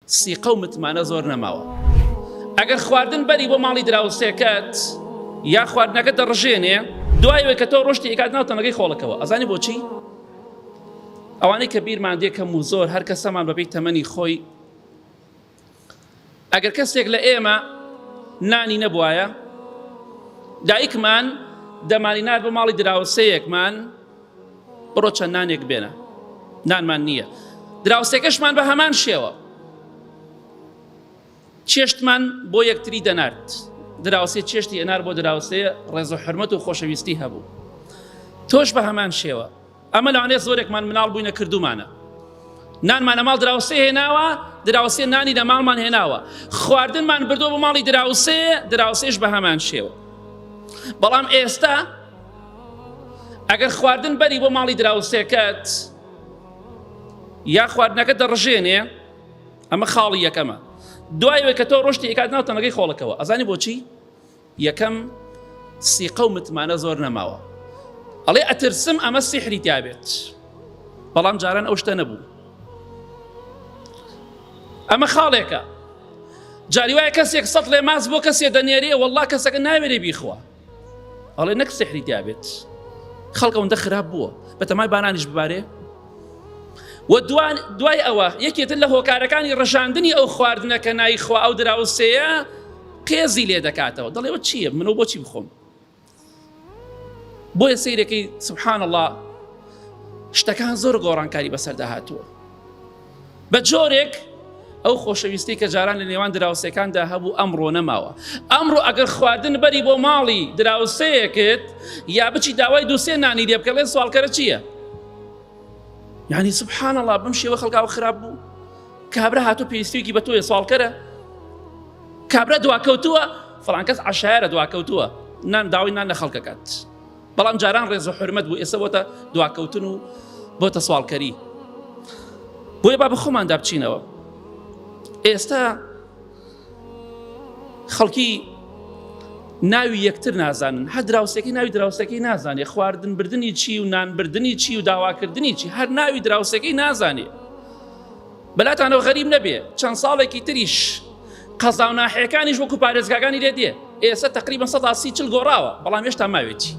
سیقە و متمانە زۆر نەماوە. ئەگەر خواردن بەری بۆ ماڵی دراوسێکەت یا خواردنەکە دەڕژێنێ دوایەوەی کە تۆ ڕۆشتی ئیکات ناو تەنەکەی خۆڵەکەوە. ئەزانی بۆچی؟ ئەوانەی کە بیرمان دێکەم و زۆر هەر کەسەمان بەبێی تەمەنی خۆی ئەگەر کەسێک لە ئێمە نانی نەبوایە دایکمان دەمانی نار بە ماڵی دراوسەیەکمان بڕۆ چەند نانێک بێنە، نانمان نییە. دراوسێکەشمان بە هەمان شێوە چێشتمان بۆ یەکتری دەنارد. دراوسێ چێشتی ئەنار بۆ دراوسەیە ڕێز و حرمەت و خۆشەویستی هەبوو. تۆش بە هەمان شێوە. ئەمە لەوانەیە زۆرێکمان مناڵ بووینە کردومانە. نانمان لە ماڵ دراوسێ هێناوە، دراوسێ نانی لە ماڵمان هێناوە. خواردنمان بردووە بۆ ماڵی دراوسێ، دراوسێش بە هەمان شێوە. بەڵام ئێستا ئەگەر خواردن بەری بۆ ماڵی دراوسێکەت یا خواردنەکە دەڕژێنێ، ئەمە خاڵی یەکەمە. دوایەوەی کە تۆ ڕۆشتی ئیکات ناو تەنەکەی خۆڵەکەوە. ئەزانی بۆچی؟ یەکەم سیقە و متمانە زۆر نەماوە. ئەڵێ ئەترسم ئەمە سیحری تیابێت، بەڵام جاران ئەو شتە نەبوو. ئەمە خاڵێکە. جاری وایە کەسێک سەد لێ ماز بۆ کەسێ دەنێرێ وەڵڵا کەسەکە ناوێرێ بیخوا. ئەڵێ نەک سیحری تیابێت، خەڵکەوەندە خراپ بووە بەتەمای بانانیش ببارێ. و دوای ئەوە یەکێتر لە هۆکارەکانی ڕەشاندنی ئەو خواردنەکە نایخوا ئەو دراوسەیە قێزی لێ دەکاتەوە. دەڵێەوە چییە؟ منەوە بۆچی بخۆم؟ بۆیە سەیرەکەی سبحان الله شتەکان زۆر گۆڕانکاری بەسەردا هاتووە. بە جۆرێک ئەو خۆشەویستی کە جاران لە نێوان دراوسەکاندا هەبوو ئەمڕۆ نەماوە. ئەمڕۆ ئەگەر خواردن بەری بۆ ماڵی دراوسەیەکت یا بچی داوای دووسێ نانی لێ بکە، لێ سوالکەرە چییە؟ یعنی سبحان الله بەم شێوە خەڵکاوە خراپ بوو. کابرا هاتوو پێویستیوەکی بە تۆیە سوالکەرە، کابرا دواکەوتووە، فڵان کەس عەشایەرە دواکەوتووە، نان داوای نان لە خەڵکەکات. بەڵام جاران ڕێز و حرمەت بوو، ئێستا بۆتە دواکەوتن و بۆتە سوالکەری. بۆیە با بە خۆماندا بچینەوە. ئێستا خەڵکی ناوی یەکتر نازانن، هەر دراوسێکی ناوی دراوسەکەی نازانێ، خواردن بردنی چی و نان بردنی چی و داواکردنی چی، هەر ناوی دراوسەکەی نازانێ. بەلاتانەوە غەریب نەبێ چەند ساڵێکی تریش قەزا و ناحەیەکانیش وەکو پارێزگاکانی لێ دێ. ئێستا تقریبا 140 گۆڕاوە، بەڵام هێشتا ماوێتی.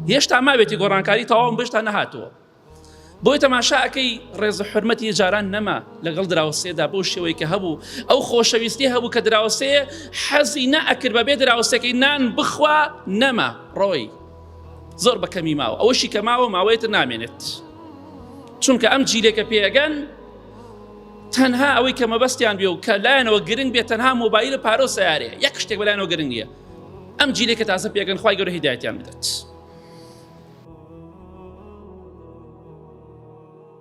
هێشتا ماوێتی گۆڕانکاری تەواو بەشتا نەهاتووە. بۆی تەماشاکەی ڕێز و حرمەتی جاران نەما لەگەڵ دراوسێدا بۆ شێوەی کە هەبوو. ئەو خۆشەویستی هەبوو کە دراوسێ حەزی نەئەکرد بەبێ دراوسەکەی نان بخوا، نەما ڕۆی زۆر بەکەمی ماوە. ئەوەشی کە ماوە ماوەیەتر نامێنێت، چونکە ئەم جیلێکە پێگەن تەنها ئەوەی کە مەبەستیان بێ و کە لایەنەوە گرنگ بێت تەنها مۆبایل پارۆ سەیارەیە، یەک شتێک بەلایەنەوە گرنگ نییە. ئەم جیلێکە تازە پێگەن خوای گەورە هیدایەتیان بدات.